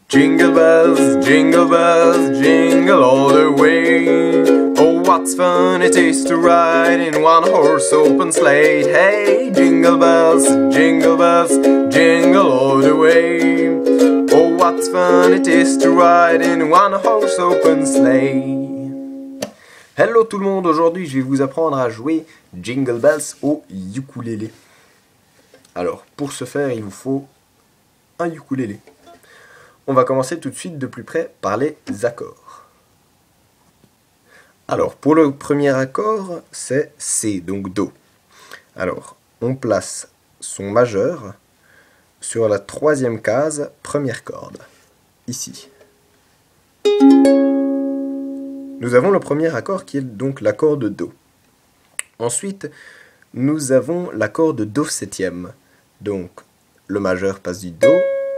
Jingle bells, jingle all the way. Oh, what's fun it is to ride in one horse open sleigh. Hey, jingle bells, jingle all the way. Oh, what's fun it is to ride in one horse open sleigh. Hello tout le monde, aujourd'hui je vais vous apprendre à jouer Jingle Bells au ukulélé. Alors, pour ce faire, il vous faut un ukulélé. On va commencer tout de suite de plus près par les accords. Alors, pour le premier accord, c'est C, donc Do. Alors, on place son majeur sur la troisième case, première corde, ici. Nous avons le premier accord qui est donc l'accord de Do. Ensuite, nous avons l'accord de Do septième. Donc, le majeur passe du Do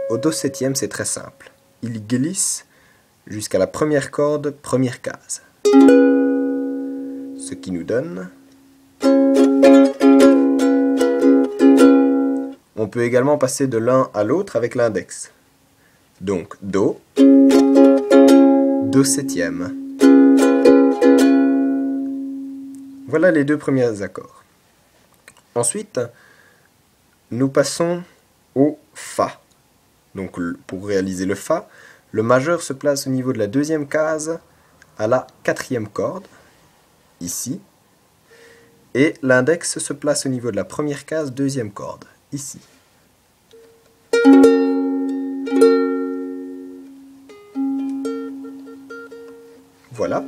au Do septième, c'est très simple. Il glisse jusqu'à la première corde, première case. Ce qui nous donne... On peut également passer de l'un à l'autre avec l'index. Donc, Do, Do septième. Voilà les deux premiers accords. Ensuite, nous passons au Fa. Donc pour réaliser le Fa, le majeur se place au niveau de la deuxième case à la quatrième corde, ici, et l'index se place au niveau de la première case, deuxième corde, ici. Voilà.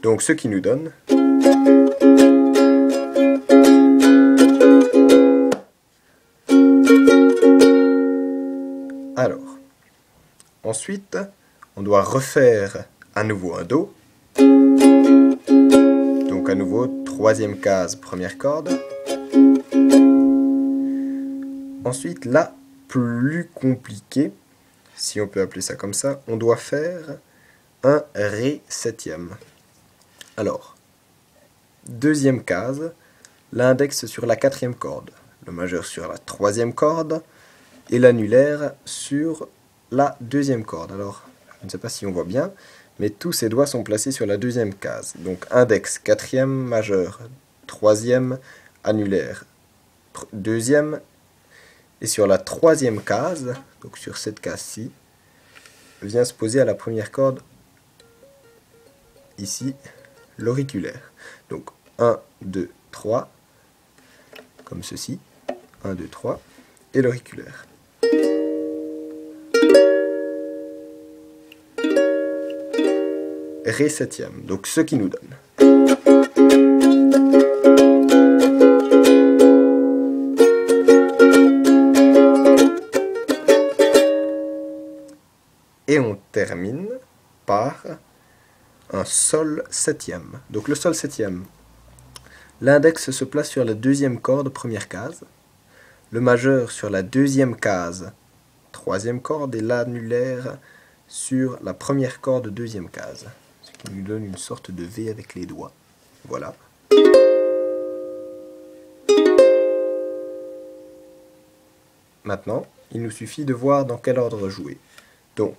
Donc ce qui nous donne... Alors, ensuite, on doit refaire à nouveau un Do. Donc à nouveau, troisième case, première corde. Ensuite, là, plus compliqué, si on peut appeler ça comme ça, on doit faire un Ré septième. Alors, deuxième case, l'index sur la quatrième corde, le majeur sur la troisième corde, et l'annulaire sur la deuxième corde. Alors, je ne sais pas si on voit bien, mais tous ces doigts sont placés sur la deuxième case. Donc index, quatrième, majeur, troisième, annulaire, deuxième, et sur la troisième case, donc sur cette case-ci, vient se poser à la première corde, ici, l'auriculaire. Donc 1, 2, 3, comme ceci, 1, 2, 3, et l'auriculaire. Ré septième, donc ce qui nous donne. Et on termine par un Sol septième. Donc le Sol septième, l'index se place sur la deuxième corde, première case, le majeur sur la deuxième case, troisième corde, et l'annulaire sur la première corde, deuxième case. Ce qui nous donne une sorte de V avec les doigts. Voilà. Maintenant, il nous suffit de voir dans quel ordre jouer. Donc,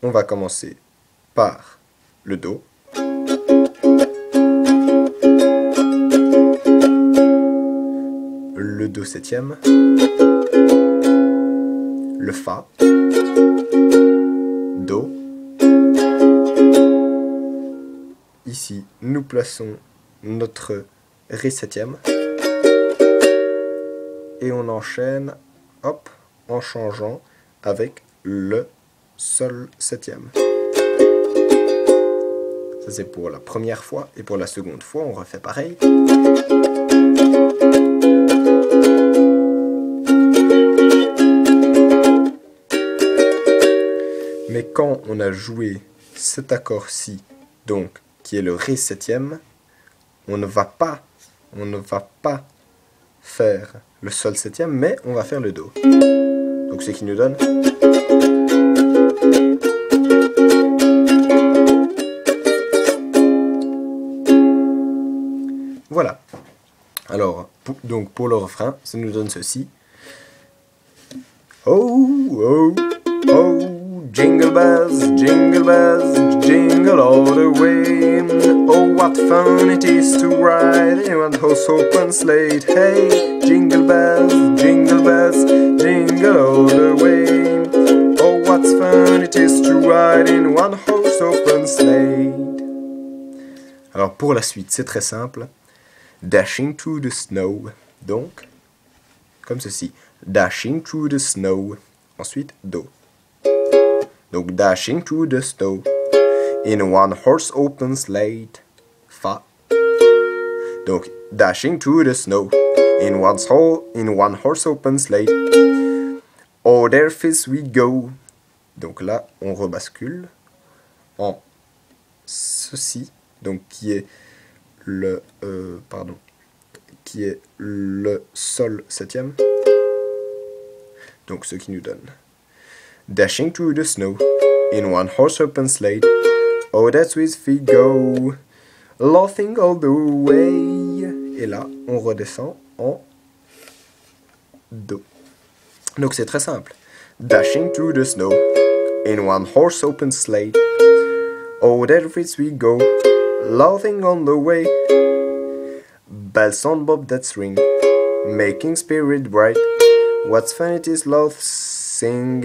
on va commencer par le Do. Le Do septième. Le Fa. Do. Ici, nous plaçons notre Ré septième. Et on enchaîne, hop, en changeant avec le Sol septième. Ça c'est pour la première fois, et pour la seconde fois, on refait pareil. Mais quand on a joué cet accord-ci, donc qui est le Ré septième, on ne va pas faire le Sol septième, mais on va faire le Do. Donc ce qui nous donne... Voilà. Alors, donc pour le refrain, ça nous donne ceci. Oh, oh, oh, jingle bells, jingle all the way. Oh, what fun it is to ride in one horse open sleigh. Hey, jingle bells, jingle all the way. Oh, what fun it is to ride in one horse open sleigh. Alors pour la suite, c'est très simple. Dashing through the snow. Donc, comme ceci. Dashing through the snow. Ensuite, do. Donc, dashing through the snow. In one horse open sleigh. Fa. Donc, dashing through the snow. In one horse open sleigh. Oh, there fizz we go. Donc là, on rebascule en ceci. Donc, qui est le sol septième. Donc ce qui nous donne Dashing through the snow in one horse open sleigh. Oh, that's with we go, laughing all the way. Et là, on redescend en do. Donc c'est très simple. Dashing through the snow in one horse open sleigh. Oh, that with we go, laughing on the way. Bells on bob that ring, making spirit bright. What's fun it is love sing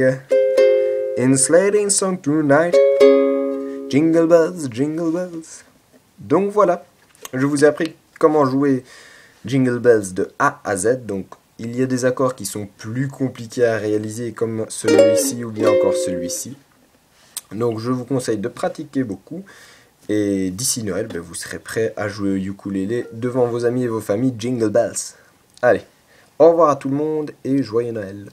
in sledding song tonight. Jingle bells, jingle bells. Donc voilà, je vous ai appris comment jouer Jingle Bells de A à Z. Donc il y a des accords qui sont plus compliqués à réaliser comme celui-ci ou bien encore celui-ci. Donc je vous conseille de pratiquer beaucoup. Et d'ici Noël, vous serez prêt à jouer au ukulélé devant vos amis et vos familles Jingle Bells. Allez, au revoir à tout le monde et joyeux Noël.